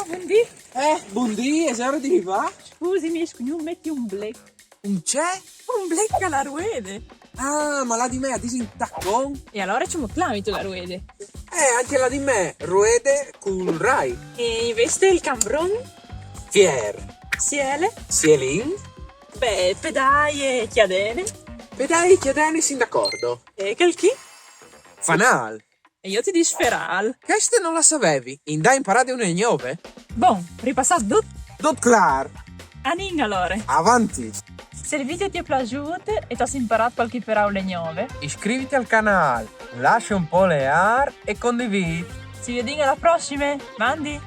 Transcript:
buondì. Buondì, è ora di va? Scusi, mi non metti un black. Un c'è? Un black alla ruede. Ah, ma la di me ha disintaccon? E allora c'è un clamito la ruede. Anche la di me, ruede con rai. E invece il cambron? Fier. Siele? Sielin? Beh, pedai e chiadene. Vedai chiedeni sin d'accordo. E calchi? Fanal. E io ti dis feral. Queste non la sapevi? Indai imparate un ignove? Bon, ripassato tutto. Dot clar. Anin allora. Avanti. Se il video ti è piaciuto e ti has imparato qualche parola nuove, Iscriviti al canale, lascia un polare e condividi. ci vediamo alla prossima. Mandi!